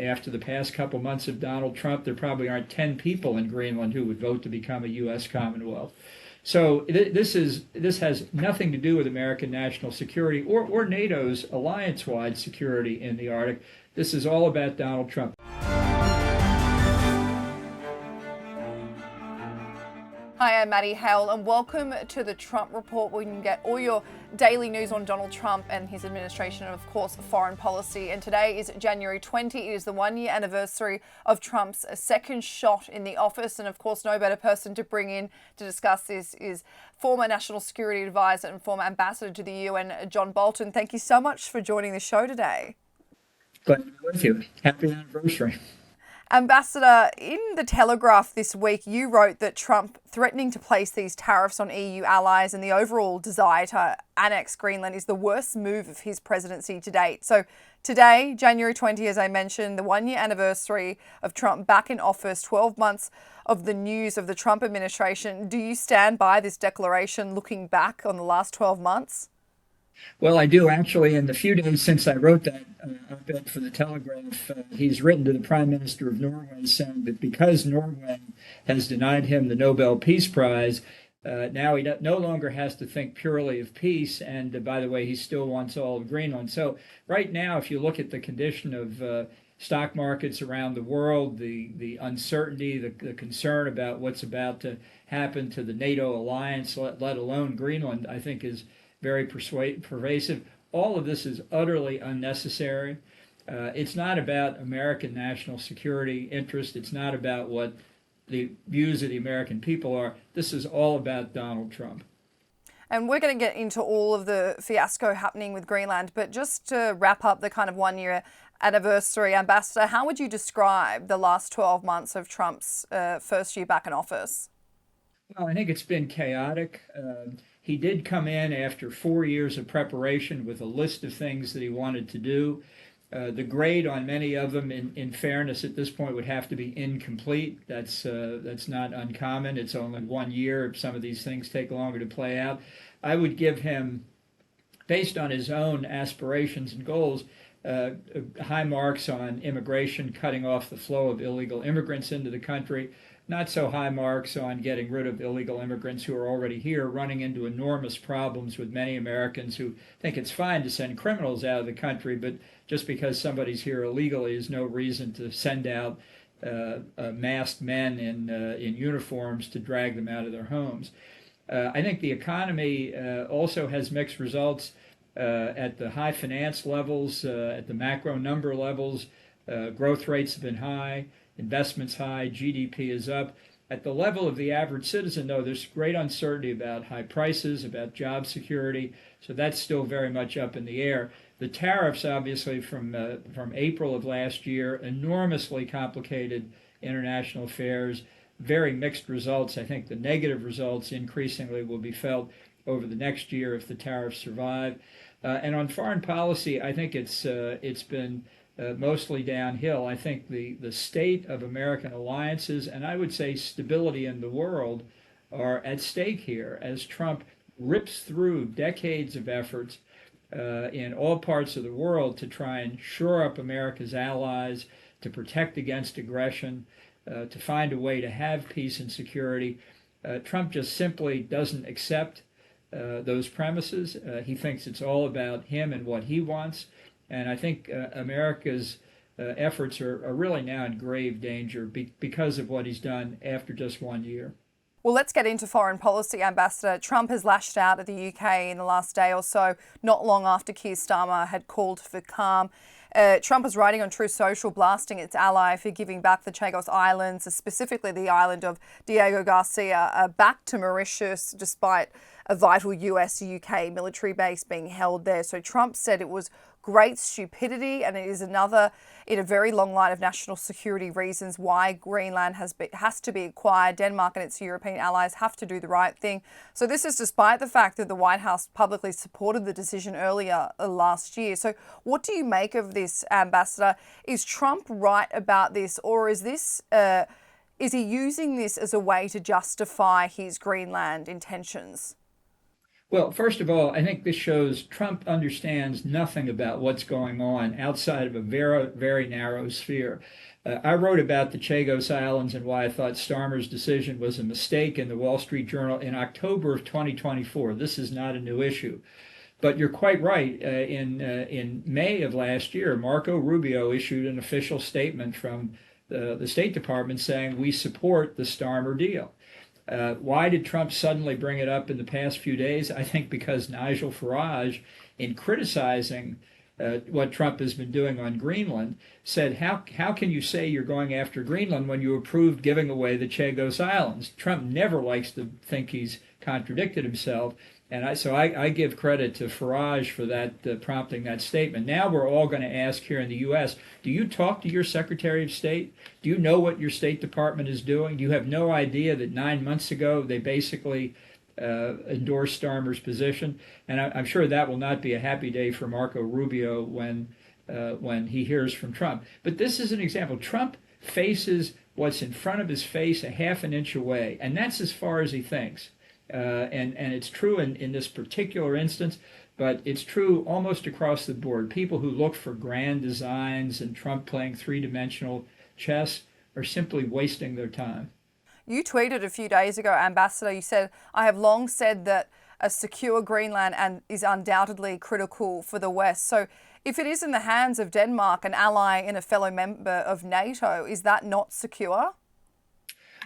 after the past couple months of Donald Trump, there probably aren't 10 people in Greenland who would vote to become a U.S. Commonwealth. So this has nothing to do with American national security or NATO's alliance-wide security in the Arctic. This is all about Donald Trump. Hi, I'm Maddie, Hale, and welcome to the Trump Report, where you can get all your daily news on Donald Trump and his administration and, of course, foreign policy. And today is January 20. It is the one-year anniversary of Trump's second shot in the office. And, of course, no better person to bring in to discuss this is former National Security Advisor and former Ambassador to the UN, John Bolton. Thank you so much for joining the show today. Glad to be with you. Happy anniversary. Ambassador, in the Telegraph this week, you wrote that Trump threatening to place these tariffs on EU allies and the overall desire to annex Greenland is the worst move of his presidency to date. So today, January 20, as I mentioned, the one-year anniversary of Trump back in office, 12 months of the news of the Trump administration. Do you stand by this declaration looking back on the last 12 months? Well, I do actually. In the few days since I wrote that op-ed for the Telegraph, he's written to the Prime Minister of Norway saying that because Norway has denied him the Nobel Peace Prize, now he no longer has to think purely of peace. And by the way, he still wants all of Greenland. So right now, if you look at the condition of stock markets around the world, the uncertainty, the concern about what's about to happen to the NATO alliance, let alone Greenland, I think is very pervasive. All of this is utterly unnecessary. It's not about American national security interest. It's not about what the views of the American people are. This is all about Donald Trump. And we're going to get into all of the fiasco happening with Greenland. But just to wrap up the kind of one-year anniversary, Ambassador, how would you describe the last 12 months of Trump's first year back in office? Well, I think it's been chaotic. He did come in after 4 years of preparation with a list of things that he wanted to do. The grade on many of them, in fairness, at this point would have to be incomplete. That's not uncommon. It's only 1 year. Some of these things take longer to play out. I would give him, based on his own aspirations and goals, high marks on immigration, cutting off the flow of illegal immigrants into the country. Not so high marks on getting rid of illegal immigrants who are already here, running into enormous problems with many Americans who think it's fine to send criminals out of the country, but just because somebody's here illegally is no reason to send out masked men in uniforms to drag them out of their homes. I think the economy also has mixed results at the high finance levels, at the macro number levels. Growth rates have been high. Investment's high, GDP is up. At the level of the average citizen, though, there's great uncertainty about high prices, about job security, so that's still very much up in the air. The tariffs, obviously, from April of last year, enormously complicated international affairs, very mixed results. I think the negative results increasingly will be felt over the next year if the tariffs survive. And on foreign policy, I think it's been mostly downhill. I think the state of American alliances, and I would say stability in the world, are at stake here as Trump rips through decades of efforts in all parts of the world to try and shore up America's allies, to protect against aggression, to find a way to have peace and security. Trump just simply doesn't accept those premises. He thinks it's all about him and what he wants. And I think America's efforts are really now in grave danger because of what he's done after just 1 year. Well, let's get into foreign policy, Ambassador. Trump has lashed out at the UK in the last day or so, not long after Keir Starmer had called for calm. Trump is writing on Truth Social, blasting its ally for giving back the Chagos Islands, specifically the island of Diego Garcia, back to Mauritius, despite a vital US-UK military base being held there. So Trump said it was great stupidity, and it is another in a very long line of national security reasons why Greenland has to be acquired. Denmark and its European allies have to do the right thing. So this is despite the fact that the White House publicly supported the decision earlier last year. So what do you make of this, Ambassador? Is Trump right about this, or is this is he using this as a way to justify his Greenland intentions? Well, first of all, I think this shows Trump understands nothing about what's going on outside of a very, very narrow sphere. I wrote about the Chagos Islands and why I thought Starmer's decision was a mistake in the Wall Street Journal in October of 2024. This is not a new issue. But you're quite right. In May of last year, Marco Rubio issued an official statement from the State Department saying we support the Starmer deal. Why did Trump suddenly bring it up in the past few days? I think because Nigel Farage, in criticizing what Trump has been doing on Greenland, said, how can you say you're going after Greenland when you approved giving away the Chagos Islands? Trump never likes to think he's contradicted himself. And I give credit to Farage for that, prompting that statement. Now we're all going to ask here in the U.S., do you talk to your Secretary of State? Do you know what your State Department is doing? Do you have no idea that 9 months ago they basically endorsed Starmer's position? And I'm sure that will not be a happy day for Marco Rubio when he hears from Trump. But this is an example. Trump faces what's in front of his face a half an inch away, and that's as far as he thinks. And it's true in this particular instance, but it's true almost across the board. People who look for grand designs and Trump playing three-dimensional chess are simply wasting their time. You tweeted a few days ago, Ambassador, you said, I have long said that a secure Greenland is undoubtedly critical for the West. So if it is in the hands of Denmark, an ally and a fellow member of NATO, is that not secure?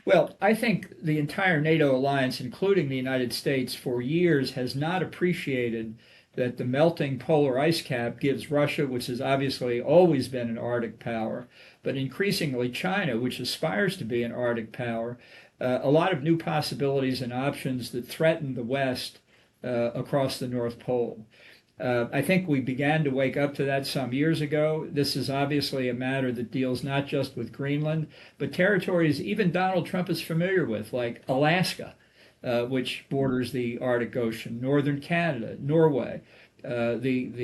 Well, I think the entire NATO alliance, including the United States, for years has not appreciated that the melting polar ice cap gives Russia, which has obviously always been an Arctic power, but increasingly China, which aspires to be an Arctic power, a lot of new possibilities and options that threaten the West across the North Pole. I think we began to wake up to that some years ago. This is obviously a matter that deals not just with Greenland, but territories even Donald Trump is familiar with, like Alaska, which borders the Arctic Ocean, northern Canada, Norway. Those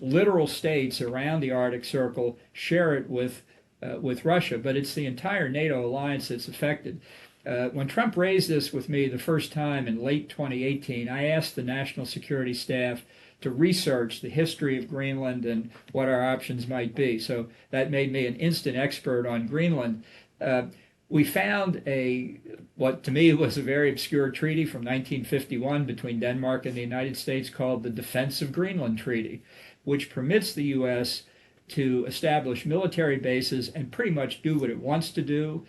littoral states around the Arctic Circle share it with Russia, but it's the entire NATO alliance that's affected. When Trump raised this with me the first time in late 2018, I asked the National Security Staff to research the history of Greenland and what our options might be. So that made me an instant expert on Greenland. We found what to me was a very obscure treaty from 1951 between Denmark and the United States called the Defense of Greenland Treaty, which permits the U.S. to establish military bases and pretty much do what it wants to do,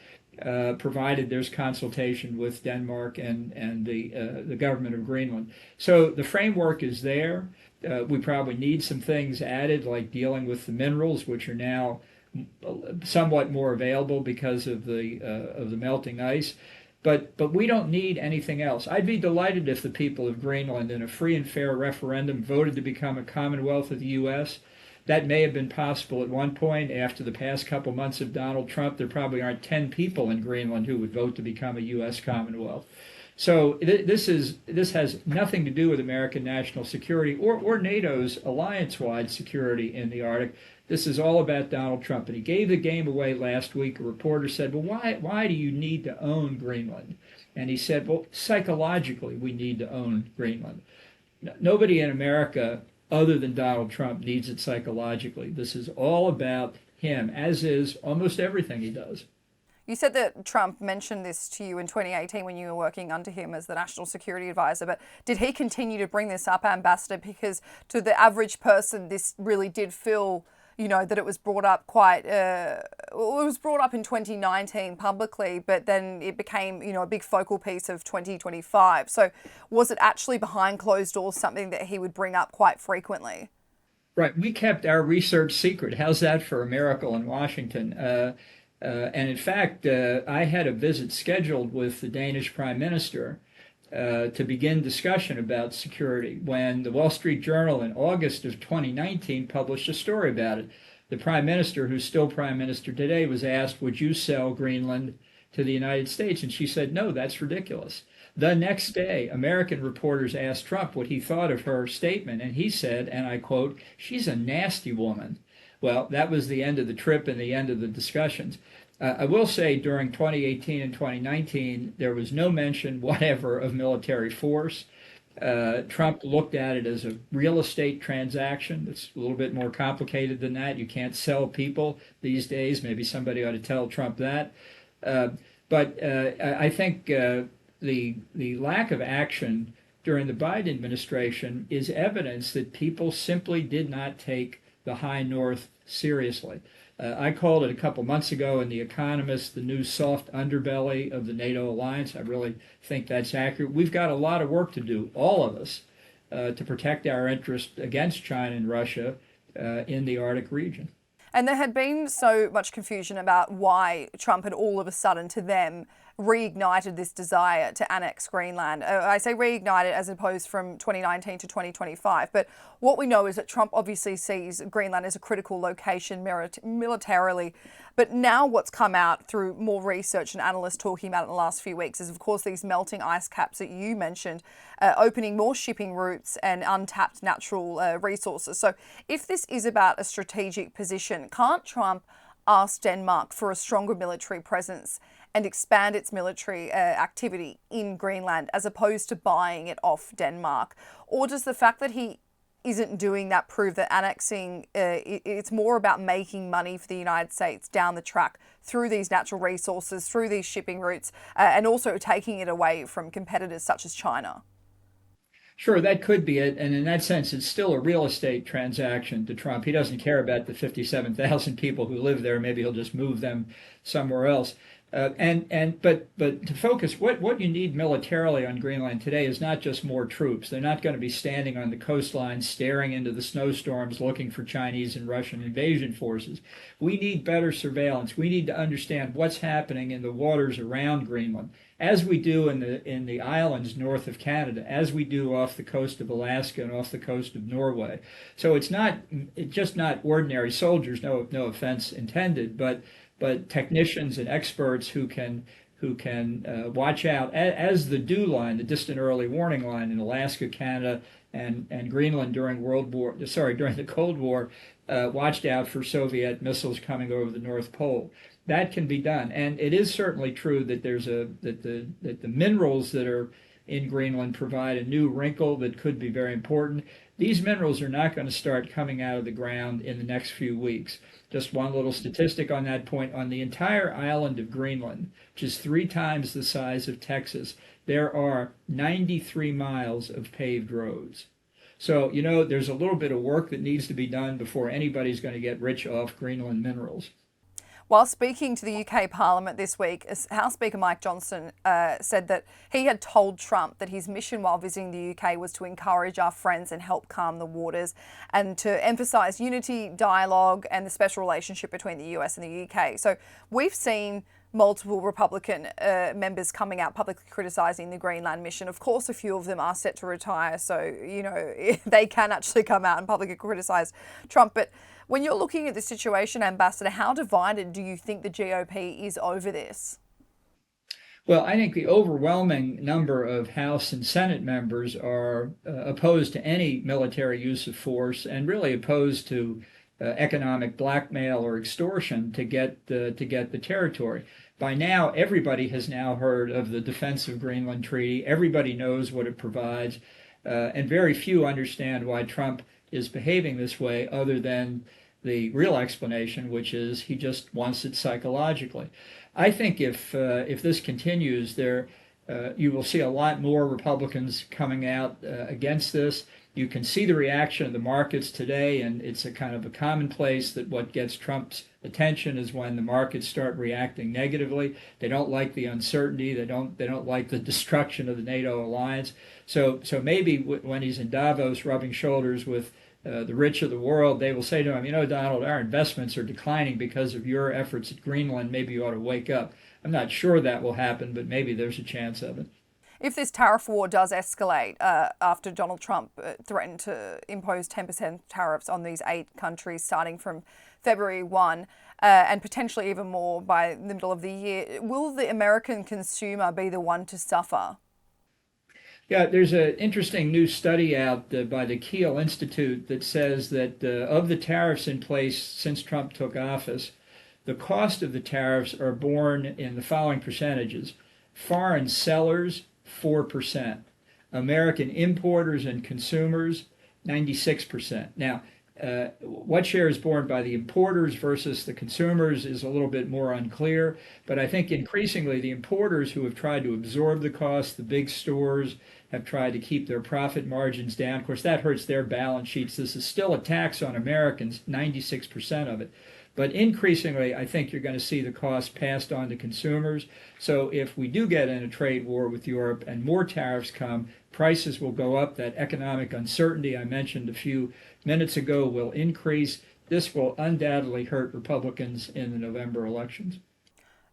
provided there's consultation with Denmark and the government of Greenland. So the framework is there. We probably need some things added, like dealing with the minerals, which are now somewhat more available because of the melting ice. But we don't need anything else. I'd be delighted if the people of Greenland, in a free and fair referendum, voted to become a Commonwealth of the U.S. That may have been possible at one point. After the past couple months of Donald Trump, there probably aren't 10 people in Greenland who would vote to become a U.S. Commonwealth. So this has nothing to do with American national security or NATO's alliance-wide security in the Arctic. This is all about Donald Trump. And he gave the game away last week. A reporter said, well, why do you need to own Greenland? And he said, well, psychologically, we need to own Greenland. Nobody in America other than Donald Trump needs it psychologically. This is all about him, as is almost everything he does. You said that Trump mentioned this to you in 2018 when you were working under him as the National Security Advisor, but did he continue to bring this up, Ambassador? Because to the average person, this really did feel, that it was brought up it was brought up in 2019 publicly, but then it became, a big focal piece of 2025. So was it actually behind closed doors something that he would bring up quite frequently? Right. We kept our research secret. How's that for a miracle in Washington? And in fact, I had a visit scheduled with the Danish Prime Minister to begin discussion about security when the Wall Street Journal in August of 2019 published a story about it. The Prime Minister, who's still Prime Minister today, was asked, would you sell Greenland to the United States? And she said, no, that's ridiculous. The next day, American reporters asked Trump what he thought of her statement, and he said, and I quote, she's a nasty woman. Well, that was the end of the trip and the end of the discussions. I will say during 2018 and 2019, there was no mention whatever of military force. Trump looked at it as a real estate transaction. It's a little bit more complicated than that. You can't sell people these days. Maybe somebody ought to tell Trump that. Uh, but I think the lack of action during the Biden administration is evidence that people simply did not take the high north seriously. I called it a couple months ago in The Economist, the new soft underbelly of the NATO alliance. I really think that's accurate. We've got a lot of work to do, all of us, to protect our interest against China and Russia in the Arctic region. And there had been so much confusion about why Trump had all of a sudden, to them, reignited this desire to annex Greenland. I say reignited as opposed from 2019 to 2025. But what we know is that Trump obviously sees Greenland as a critical location militarily. But now what's come out through more research and analysts talking about it in the last few weeks is, of course, these melting ice caps that you mentioned, opening more shipping routes and untapped natural resources. So if this is about a strategic position, can't Trump ask Denmark for a stronger military presence and expand its military activity in Greenland as opposed to buying it off Denmark? Or does the fact that he isn't doing that prove that annexing, it's more about making money for the United States down the track through these natural resources, through these shipping routes, and also taking it away from competitors such as China? Sure, that could be it. And in that sense, it's still a real estate transaction to Trump. He doesn't care about the 57,000 people who live there. Maybe he'll just move them somewhere else. But to focus, what you need militarily on Greenland today is not just more troops. They're not going to be standing on the coastline staring into the snowstorms looking for Chinese and Russian invasion forces. We need better surveillance. We need to understand what's happening in the waters around Greenland, as we do in the islands north of Canada, as we do off the coast of Alaska and off the coast of Norway. So it's just not ordinary soldiers, no offense intended, but technicians and experts who can watch out as the DEW line, the distant early warning line in Alaska, Canada, and Greenland during the Cold War, watched out for Soviet missiles coming over the North Pole. That can be done, and it is certainly true that that the minerals that are in Greenland provide a new wrinkle that could be very important. These minerals are not going to start coming out of the ground in the next few weeks. Just one little statistic on that point. On the entire island of Greenland, which is 3 times the size of Texas, there are 93 miles of paved roads. So, there's a little bit of work that needs to be done before anybody's going to get rich off Greenland minerals. While speaking to the UK Parliament this week, House Speaker Mike Johnson said that he had told Trump that his mission while visiting the UK was to encourage our friends and help calm the waters and to emphasise unity, dialogue and the special relationship between the US and the UK. So we've seen multiple Republican members coming out publicly criticising the Greenland mission. Of course, a few of them are set to retire, so, they can actually come out and publicly criticise Trump. But when you're looking at the situation, Ambassador, how divided do you think the GOP is over this? Well, I think the overwhelming number of House and Senate members are opposed to any military use of force and really opposed to economic blackmail or extortion to get the territory. By now, everybody has now heard of the Defense of Greenland Treaty. Everybody knows what it provides, and very few understand why Trump is behaving this way, other than the real explanation, which is he just wants it psychologically. I think if this continues, you will see a lot more Republicans coming out against this. You can see the reaction of the markets today, and it's a kind of a commonplace that what gets Trump's attention is when the markets start reacting negatively. They don't like the uncertainty. They don't like the destruction of the NATO alliance. So maybe when he's in Davos rubbing shoulders with the rich of the world, they will say to him, Donald, our investments are declining because of your efforts at Greenland. Maybe you ought to wake up. I'm not sure that will happen, but maybe there's a chance of it. If this tariff war does escalate after Donald Trump threatened to impose 10% tariffs on these 8 countries starting from February 1 and potentially even more by the middle of the year, will the American consumer be the one to suffer? Yeah, there's an interesting new study out by the Hale Institute that says that of the tariffs in place since Trump took office, the cost of the tariffs are borne in the following percentages. Foreign sellers, 4%. American importers and consumers, 96%. Now, what share is borne by the importers versus the consumers is a little bit more unclear, but I think increasingly the importers who have tried to absorb the cost, the big stores have tried to keep their profit margins down. Of course, that hurts their balance sheets. This is still a tax on Americans, 96% of it. But increasingly, I think you're going to see the cost passed on to consumers. So if we do get in a trade war with Europe and more tariffs come, prices will go up. That economic uncertainty I mentioned a few minutes ago will increase. This will undoubtedly hurt Republicans in the November elections.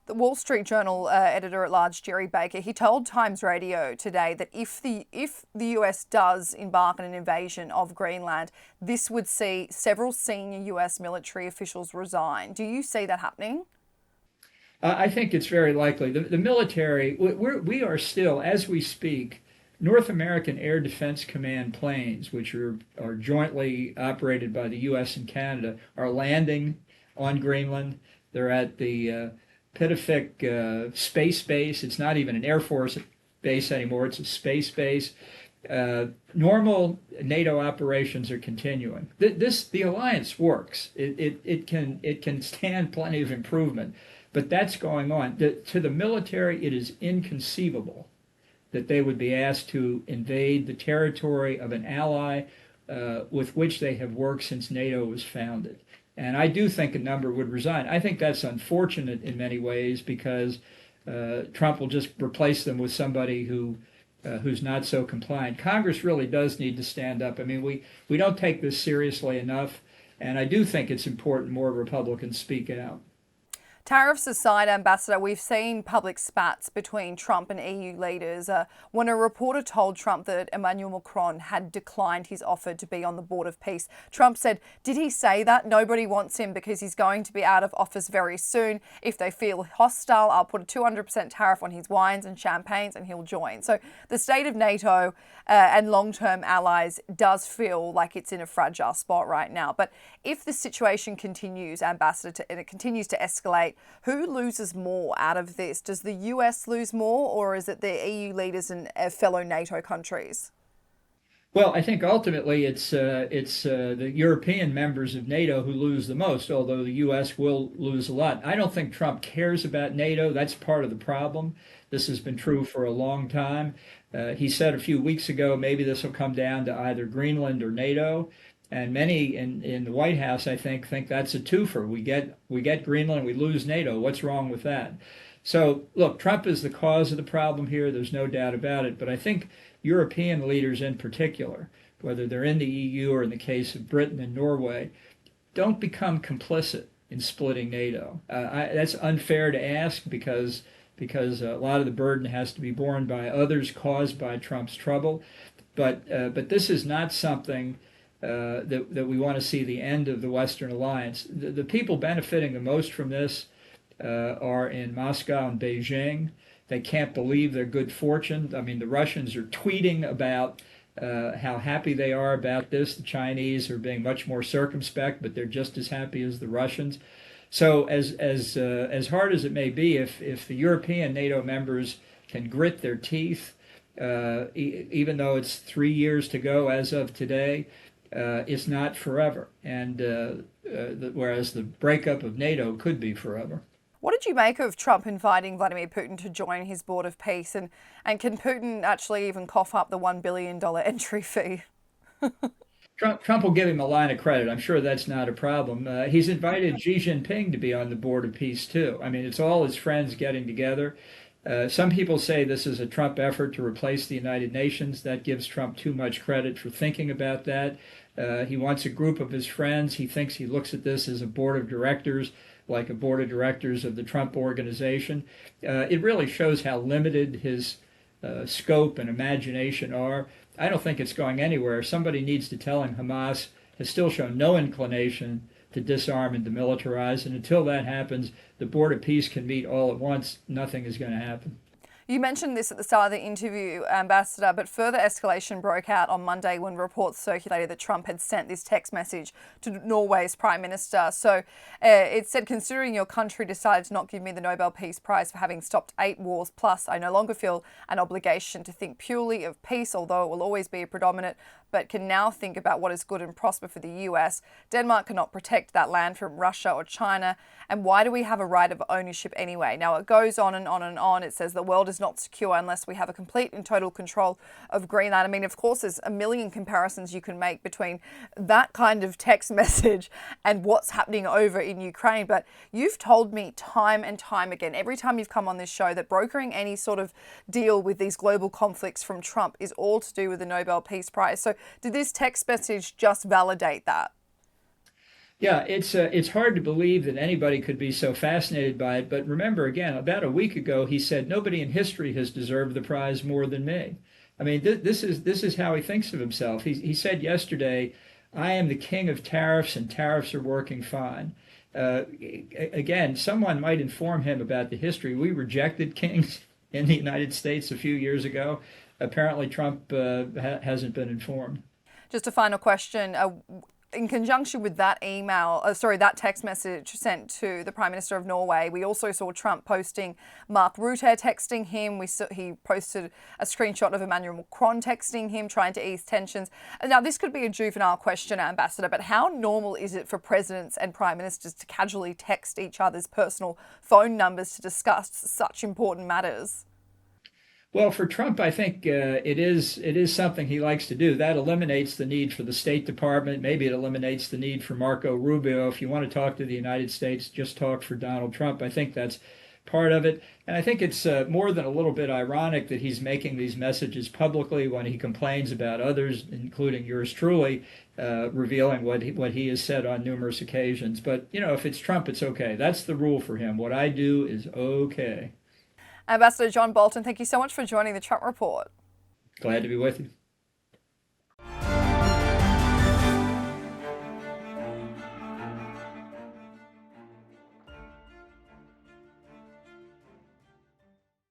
The Wall Street Journal editor-at-large Jerry Baker, he told Times Radio today that if the US does embark on an invasion of Greenland, this would see several senior US military officials resign. Do you see that happening? I think it's very likely. The military, we are still, as we speak, North American Air Defense Command planes, which are jointly operated by the U.S. and Canada, are landing on Greenland. They're at the Pitofik space base. It's not even an Air Force base anymore. It's a space base. Normal NATO operations are continuing. The alliance works. It can stand plenty of improvement, but that's going on. To the military, it is inconceivable that they would be asked to invade the territory of an ally with which they have worked since NATO was founded. And I do think a number would resign. I think that's unfortunate in many ways because Trump will just replace them with somebody who's not so compliant. Congress really does need to stand up. I mean, we don't take this seriously enough, and I do think it's important more Republicans speak out. Tariffs aside, Ambassador, we've seen public spats between Trump and EU leaders when a reporter told Trump that Emmanuel Macron had declined his offer to be on the Board of Peace. Trump said, did he say that? Nobody wants him because he's going to be out of office very soon. If they feel hostile, I'll put a 200% tariff on his wines and champagnes and he'll join. So the state of NATO and long-term allies does feel like it's in a fragile spot right now. But if the situation continues, Ambassador, and it continues to escalate, who loses more out of this? Does the US lose more, or is it the EU leaders and fellow NATO countries? Well, I think ultimately it's the European members of NATO who lose the most, although the U.S. will lose a lot. I don't think Trump cares about NATO. That's part of the problem. This has been true for a long time. He said a few weeks ago maybe this will come down to either Greenland or NATO. And many in the White House, I think that's a twofer. We get Greenland, we lose NATO. What's wrong with that? So, look, Trump is the cause of the problem here. There's no doubt about it. But I think European leaders in particular, whether they're in the EU or in the case of Britain and Norway, don't become complicit in splitting NATO. That's unfair to ask because a lot of the burden has to be borne by others caused by Trump's trouble. But this is not something that we want to see the end of the Western alliance. The people benefiting the most from this are in Moscow and Beijing. They can't believe their good fortune. I mean, the Russians are tweeting about how happy they are about this. The Chinese are being much more circumspect, but they're just as happy as the Russians. So as hard as it may be, if the European NATO members can grit their teeth, even though it's 3 years to go as of today, it's not forever. And whereas the breakup of NATO could be forever. What did you make of Trump inviting Vladimir Putin to join his Board of Peace? And can Putin actually even cough up the $1 billion entry fee? Trump will give him a line of credit. I'm sure that's not a problem. He's invited Xi Jinping to be on the Board of Peace, too. I mean, it's all his friends getting together. Some people say this is a Trump effort to replace the United Nations. That gives Trump too much credit for thinking about that. He wants a group of his friends. He thinks he looks at this as a board of directors, like a board of directors of the Trump organization. It really shows how limited his scope and imagination are. I don't think it's going anywhere. Somebody needs to tell him Hamas has still shown no inclination to disarm and demilitarize. And until that happens, the Board of Peace can meet all at once. Nothing is going to happen. You mentioned this at the start of the interview, Ambassador, but further escalation broke out on Monday when reports circulated that Trump had sent this text message to Norway's Prime Minister. So it said, considering your country decided to not give me the Nobel Peace Prize for having stopped 8 wars, plus I no longer feel an obligation to think purely of peace, although it will always be a predominant, but can now think about what is good and prosper for the US. Denmark cannot protect that land from Russia or China. And why do we have a right of ownership anyway? Now, it goes on and on and on. It says the world is not secure unless we have a complete and total control of Greenland. I mean, of course, there's a million comparisons you can make between that kind of text message and what's happening over in Ukraine. But you've told me time and time again, every time you've come on this show, that brokering any sort of deal with these global conflicts from Trump is all to do with the Nobel Peace Prize. So did this text message just validate that? Yeah, it's hard to believe that anybody could be so fascinated by it. But remember, again, about a week ago, he said nobody in history has deserved the prize more than me. I mean, this is how he thinks of himself. He said yesterday, "I am the king of tariffs, and tariffs are working fine." Again, someone might inform him about the history. We rejected kings in the United States a few years ago. Apparently, Trump hasn't been informed. Just a final question. In conjunction with that that text message sent to the Prime Minister of Norway, we also saw Trump posting Mark Rutte texting him. He posted a screenshot of Emmanuel Macron texting him, trying to ease tensions. Now, this could be a juvenile question, Ambassador, but how normal is it for presidents and prime ministers to casually text each other's personal phone numbers to discuss such important matters? Well, for Trump, I think it is something he likes to do. That eliminates the need for the State Department. Maybe it eliminates the need for Marco Rubio. If you want to talk to the United States, just talk for Donald Trump. I think that's part of it. And I think it's more than a little bit ironic that he's making these messages publicly when he complains about others, including yours truly, revealing what he has said on numerous occasions. But, if it's Trump, it's okay. That's the rule for him. What I do is okay. Ambassador John Bolton, thank you so much for joining the Trump Report. Glad to be with you.